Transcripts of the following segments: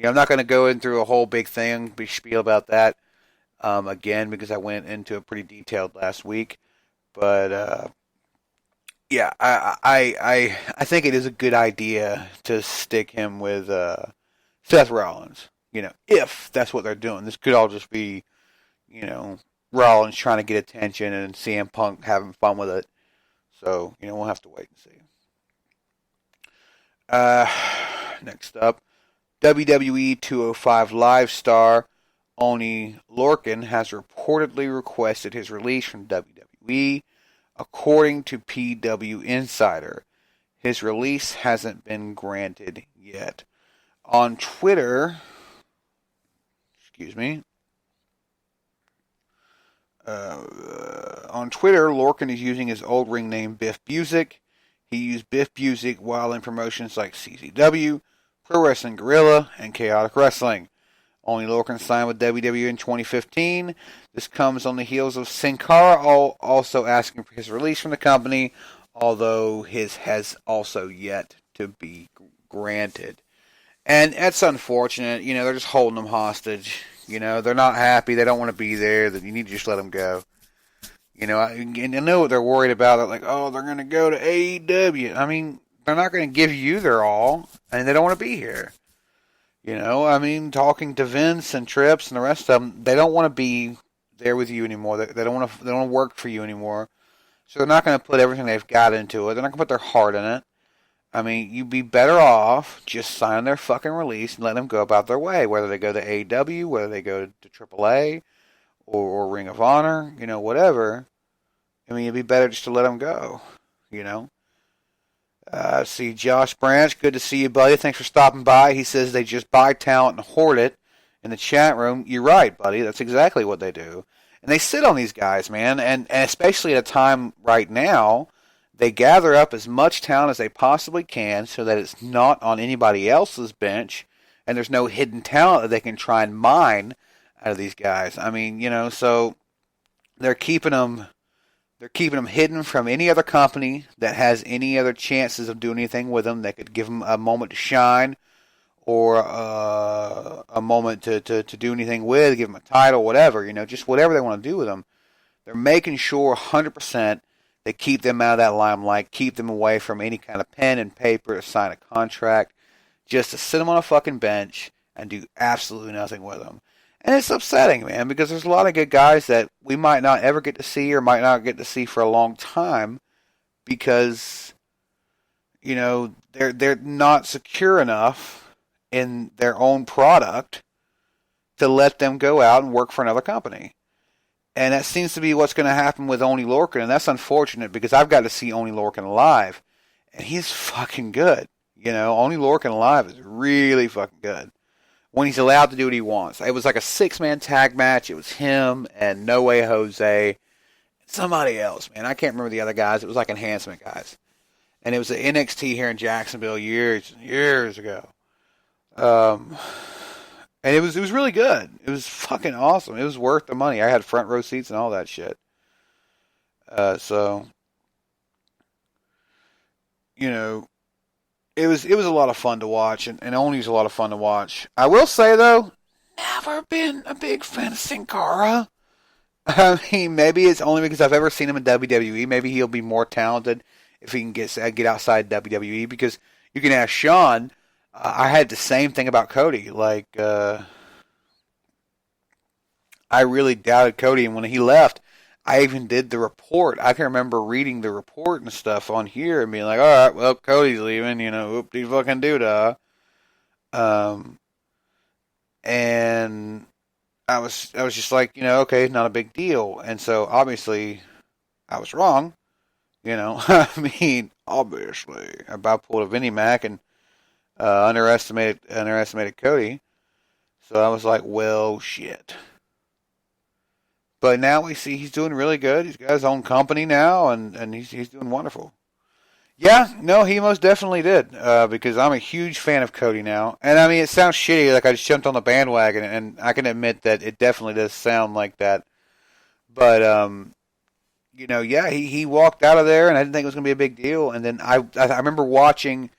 I'm not going to go in through a whole big big spiel about that again because I went into it pretty detailed last week. But yeah, I think it is a good idea to stick him with Seth Rollins. If that's what they're doing, this could all just be you know Rollins trying to get attention and CM Punk having fun with it. So we'll have to wait and see. Uh, Next up, WWE 205 Live star Oni Lorcan has reportedly requested his release from WWE, according to PW Insider. His release hasn't been granted yet. On Twitter, excuse me, on Twitter, Lorcan is using his old ring name Biff Busick. He used Biff Busick while in promotions like CZW, Pro Wrestling Guerrilla, and Chaotic Wrestling. Only Lorcan signed with WWE in 2015. This comes on the heels of Sin Cara also asking for his release from the company, although his has also yet to be granted. And that's unfortunate. They're just holding him hostage. They're not happy. They don't want to be there. That you need to just let them go. And I know what they're worried about. They're like, oh, they're going to go to AEW. I mean, they're not going to give you their all, and they don't want to be here. Talking to Vince and Trips and the rest of them, they don't want to be there with you anymore. They don't want to. They don't want to work for you anymore. So they're not going to put everything they've got into it. They're not going to put their heart in it. You'd be better off just signing their fucking release and letting them go about their way. Whether they go to AEW, whether they go to AAA, or Ring of Honor, whatever. It'd be better just to let them go. See Josh Branch, good to see you, buddy. Thanks for stopping by. He says they just buy talent and hoard it in the chat room. You're right, buddy. That's exactly what they do. And they sit on these guys, man. And especially at a time right now, they gather up as much talent as they possibly can so that it's not on anybody else's bench and there's no hidden talent that they can try and mine out of these guys. So they're keeping them hidden from any other company that has any other chances of doing anything with them that could give them a moment to shine or a moment to do anything with, give them a title, whatever, just whatever they want to do with them. They're making sure 100% they keep them out of that limelight, keep them away from any kind of pen and paper to sign a contract, just to sit them on a fucking bench and do absolutely nothing with them. And it's upsetting, man, because there's a lot of good guys that we might not ever get to see or might not get to see for a long time because, they're not secure enough in their own product to let them go out and work for another company. And that seems to be what's going to happen with Oni Lorcan, and that's unfortunate because I've got to see Oni Lorcan live, and he's fucking good. Oni Lorcan live is really fucking good when he's allowed to do what he wants. It was like a 6-man tag match. It was him and No Way Jose, and somebody else, man. I can't remember the other guys. It was like enhancement guys, and it was at NXT here in Jacksonville years ago. And it was really good. It was fucking awesome. It was worth the money. I had front row seats and all that shit. So it was a lot of fun to watch, and only was a lot of fun to watch. I will say though, never been a big fan of Sin Cara. Maybe it's only because I've ever seen him in WWE. Maybe he'll be more talented if he can get outside WWE. Because you can ask Sean. I had the same thing about Cody. I really doubted Cody, and when he left, I even did the report. I can remember reading the report and stuff on here and being like, all right, well, Cody's leaving, whoop-de fucking doo-dah. And I was just like, okay, not a big deal. And so, obviously, I was wrong. Obviously. I about pulled a Vinnie Mac and underestimated Cody. So I was like, well, shit. But now we see he's doing really good. He's got his own company now, and he's doing wonderful. Yeah, no, he most definitely did. Because I'm a huge fan of Cody now. And it sounds shitty, like I just jumped on the bandwagon, and I can admit that it definitely does sound like that. But, yeah, he walked out of there, and I didn't think it was going to be a big deal. And then I remember watching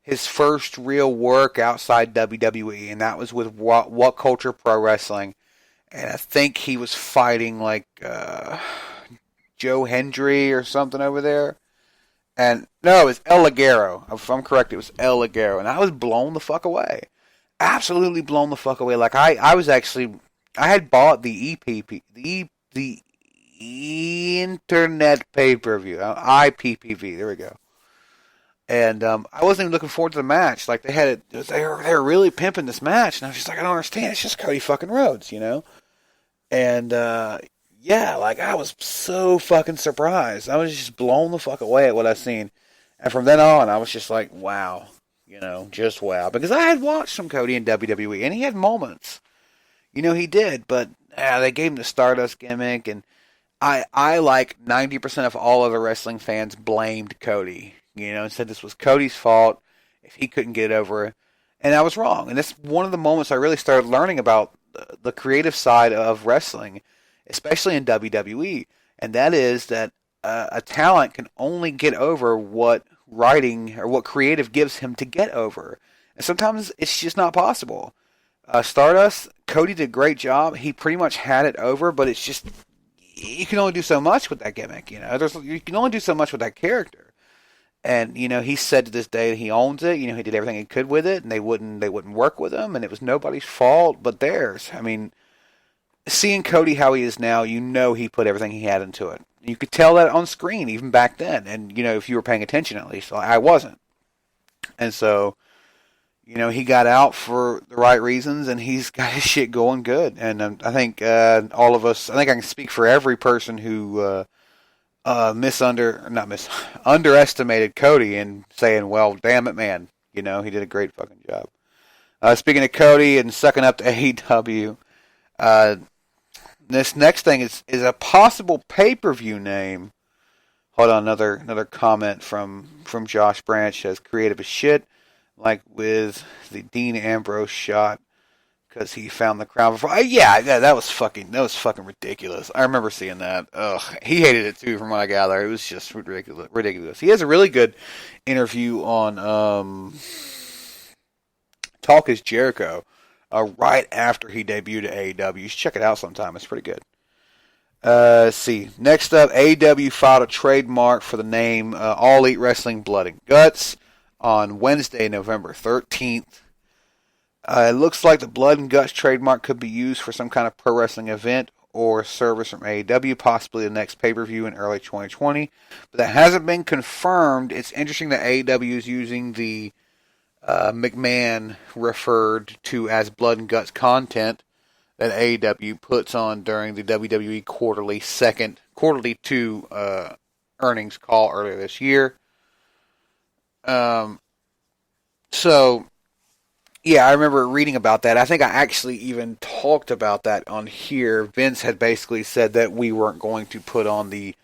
his first real work outside WWE, and that was with What Culture Pro Wrestling. And I think he was fighting like Joe Hendry or something over there. And no, it was El Ligero. If I'm correct, it was El Ligero. And I was blown the fuck away. Absolutely blown the fuck away. Like I was actually, I had bought the EPP, the Internet Pay-Per-View, IPPV. There we go. And I wasn't even looking forward to the match. Like they were really pimping this match, and I was just like, I don't understand. It's just Cody fucking Rhodes, you know. And yeah, like I was so fucking surprised. I was just blown the fuck away at what I seen. And from then on, I was just like, wow, you know, just wow. Because I had watched some Cody in WWE, and he had moments. You know, he did, but they gave him the Stardust gimmick, and I like 90% of all other wrestling fans blamed Cody. You know, and said this was Cody's fault if he couldn't get over. And I was wrong. And that's one of the moments I really started learning about the creative side of wrestling, especially in WWE. And that is that a talent can only get over what writing or what creative gives him to get over. And sometimes it's just not possible. Stardust, Cody did a great job. He pretty much had it over, but it's just, you can only do so much with that gimmick. You know, you can only do so much with that character. And, you know, he said to this day that he owns it. You know, he did everything he could with it, and they wouldn't work with him, and it was nobody's fault but theirs. I mean, seeing Cody how he is now, you know he put everything he had into it. You could tell that on screen even back then, and, you know, if you were paying attention at least. I wasn't. And so, you know, he got out for the right reasons, and he's got his shit going good. And I think all of us, I think I can speak for every person who underestimated Cody and saying, well, damn it, man. You know, he did a great fucking job. Speaking of Cody and sucking up to AEW, this next thing is a possible pay-per-view name. Hold on, another comment from Josh Branch says, creative as shit, like with the Dean Ambrose shot. Because he found the crown before. Yeah, that was fucking ridiculous. I remember seeing that. Ugh, he hated it too, from what I gather. It was just ridiculous. He has a really good interview on Talk Is Jericho right after he debuted at AEW. You should check it out sometime. It's pretty good. Let's see. Next up, AEW filed a trademark for the name All Elite Wrestling Blood and Guts on Wednesday, November 13th. It looks like the Blood and Guts trademark could be used for some kind of pro wrestling event or service from AEW, possibly the next pay-per-view in early 2020. But that hasn't been confirmed. It's interesting that AEW is using the McMahon referred to as Blood and Guts content that AEW puts on during the WWE quarterly 2 earnings call earlier this year. So, yeah, I remember reading about that. I think I actually even talked about that on here. Vince had basically said that we weren't going to put on the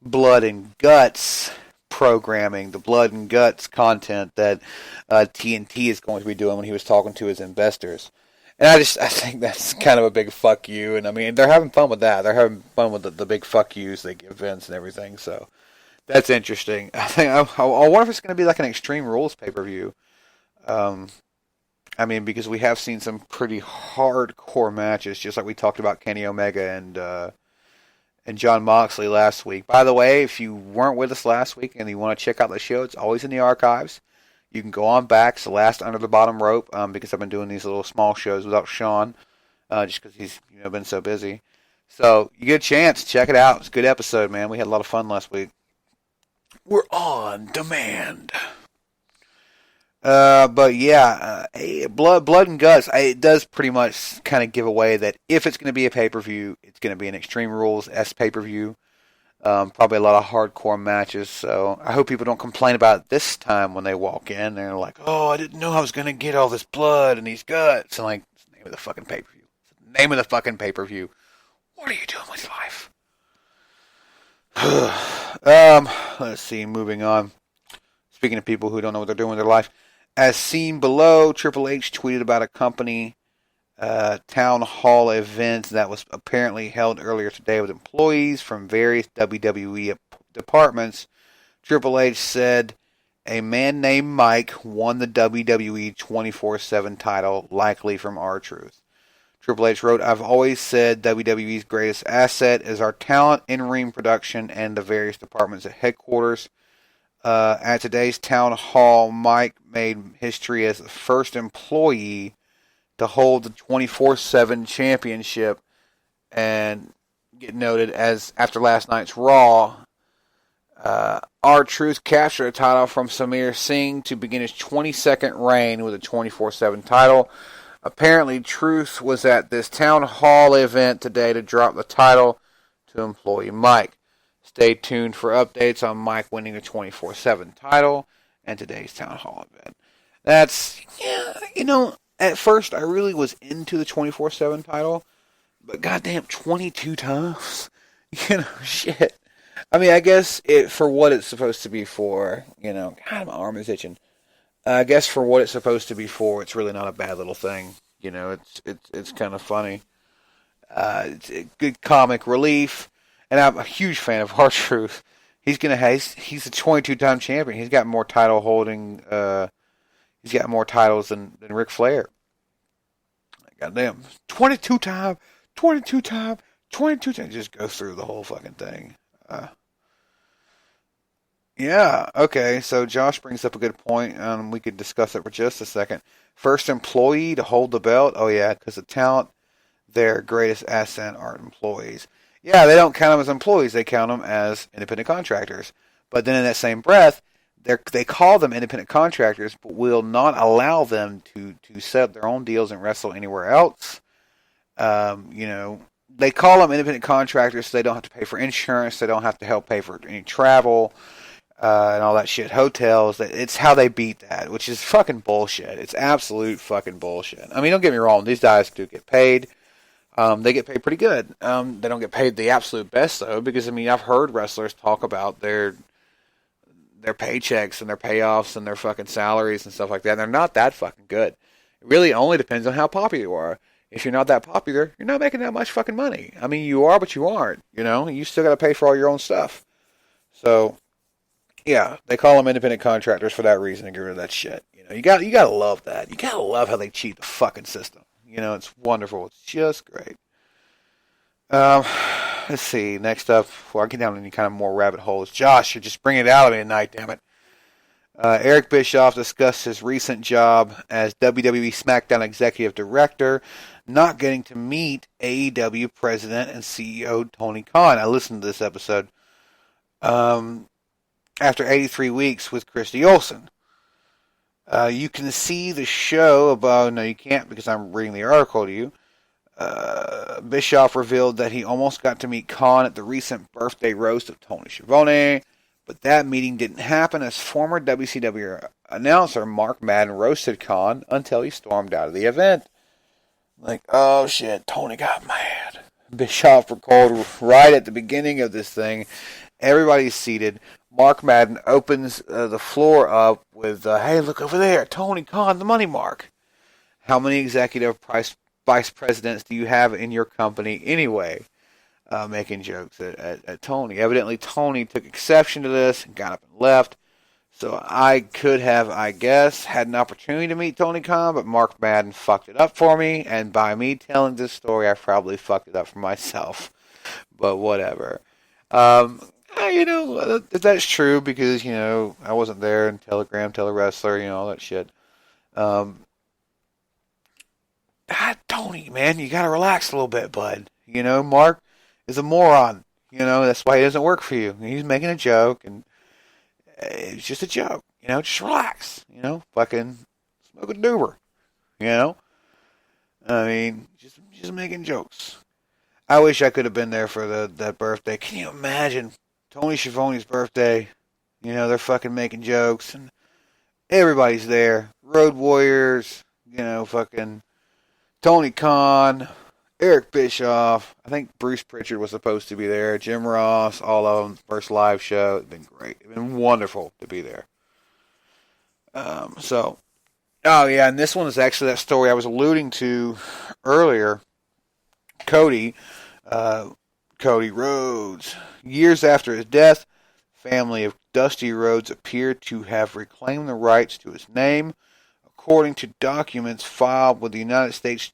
Blood and Guts programming, the Blood and Guts content that TNT is going to be doing when he was talking to his investors. And I think that's kind of a big fuck you. And I mean, they're having fun with that. They're having fun with the big fuck yous they give Vince and everything. So that's interesting. I wonder if it's going to be like an Extreme Rules pay-per-view. I mean, because we have seen some pretty hardcore matches, just like we talked about Kenny Omega and John Moxley last week. By the way, if you weren't with us last week and you want to check out the show, it's always in the archives. You can go on back. It's the last Under the Bottom Rope, because I've been doing these little small shows without Sean, just because he's been so busy. So you get a chance, check it out. It's a good episode, man. We had a lot of fun last week. We're on demand. But yeah, Blood and Guts, it does pretty much kind of give away that if it's going to be a pay-per-view, it's going to be an Extreme Rules-esque pay-per-view. Probably a lot of hardcore matches, so I hope people don't complain about it this time when they walk in. They're like, oh, I didn't know I was going to get all this blood and these guts. And like, it's the name of the fucking pay-per-view. It's the name of the fucking pay-per-view. What are you doing with life? Let's see, moving on. Speaking of people who don't know what they're doing with their life. As seen below, Triple H tweeted about a company town hall event that was apparently held earlier today with employees from various WWE departments. Triple H said a man named Mike won the WWE 24/7 title, likely from R-Truth. Triple H wrote, I've always said WWE's greatest asset is our talent, in-ring production, and the various departments at headquarters. At today's town hall, Mike made history as the first employee to hold the 24/7 championship, and get noted as after last night's Raw, R-Truth captured a title from Samir Singh to begin his 22nd reign with a 24/7 title. Apparently, Truth was at this town hall event today to drop the title to employee Mike. Stay tuned for updates on Mike winning the 24/7 title and today's town hall event. That's, at first I really was into the 24/7 title, but goddamn 22 times? Shit. I mean, I guess for what it's supposed to be for, God, my arm is itching. I guess for what it's supposed to be for, it's really not a bad little thing. It's kind of funny. It's a good comic relief, and I'm a huge fan of R-Truth. He's a 22-time champion. He's got more title holding. He's got more titles than Ric Flair. Goddamn, 22 time. Just go through the whole fucking thing. Yeah, okay, so Josh brings up a good point, and we could discuss it for just a second. First employee to hold the belt? Oh yeah, because the talent, their greatest asset are employees. Yeah, they don't count them as employees, they count them as independent contractors. But then in that same breath, they call them independent contractors, but will not allow them to set up their own deals and wrestle anywhere else. They call them independent contractors so they don't have to pay for insurance, they don't have to help pay for any travel, and all that shit, hotels. It's how they beat that, which is fucking bullshit. It's absolute fucking bullshit. I mean, don't get me wrong, these guys do get paid. They get paid pretty good. They don't get paid the absolute best, though, because, I mean, I've heard wrestlers talk about their paychecks and their payoffs and their fucking salaries and stuff like that, and they're not that fucking good. It really only depends on how popular you are. If you're not that popular, you're not making that much fucking money. I mean, you are, but you aren't, You still got to pay for all your own stuff. So, yeah, they call them independent contractors for that reason, to get rid of that shit. You got to love that. You got to love how they cheat the fucking system. It's wonderful. It's just great. Let's see. Next up, before I get down any kind of more rabbit holes, Josh, you're just bringing it out of me tonight, damn it. Eric Bischoff discussed his recent job as WWE SmackDown Executive Director, not getting to meet AEW President and CEO Tony Khan. I listened to this episode after 83 weeks with Christy Olsen. You can see the show above. No, you can't because I'm reading the article to you. Bischoff revealed that he almost got to meet Khan at the recent birthday roast of Tony Schiavone, but that meeting didn't happen as former WCW announcer Mark Madden roasted Khan until he stormed out of the event. Like, oh shit, Tony got mad. Bischoff recalled right at the beginning of this thing. Everybody's seated. Mark Madden opens the floor up with, hey, look over there, Tony Khan, the money mark. How many executive vice presidents do you have in your company anyway? Making jokes at Tony. Evidently, Tony took exception to this and got up and left. So I could have, I guess, had an opportunity to meet Tony Khan, but Mark Madden fucked it up for me, and by me telling this story, I probably fucked it up for myself. But whatever. That's true because, I wasn't there in Telegram, Telewrestler, all that shit. God, Tony, man, you gotta relax a little bit, bud. Mark is a moron. That's why he doesn't work for you. He's making a joke, and it's just a joke. Just relax. Fucking smoke a doober. I mean, just making jokes. I wish I could have been there for that birthday. Can you imagine Tony Schiavone's birthday? They're fucking making jokes, and everybody's there. Road Warriors, fucking Tony Khan, Eric Bischoff. I think Bruce Pritchard was supposed to be there. Jim Ross, all of them. First live show. It's been great. It's been wonderful to be there. Oh yeah, and this one is actually that story I was alluding to earlier. Cody Rhodes. Years after his death, family of Dusty Rhodes appear to have reclaimed the rights to his name, according to documents filed with the United States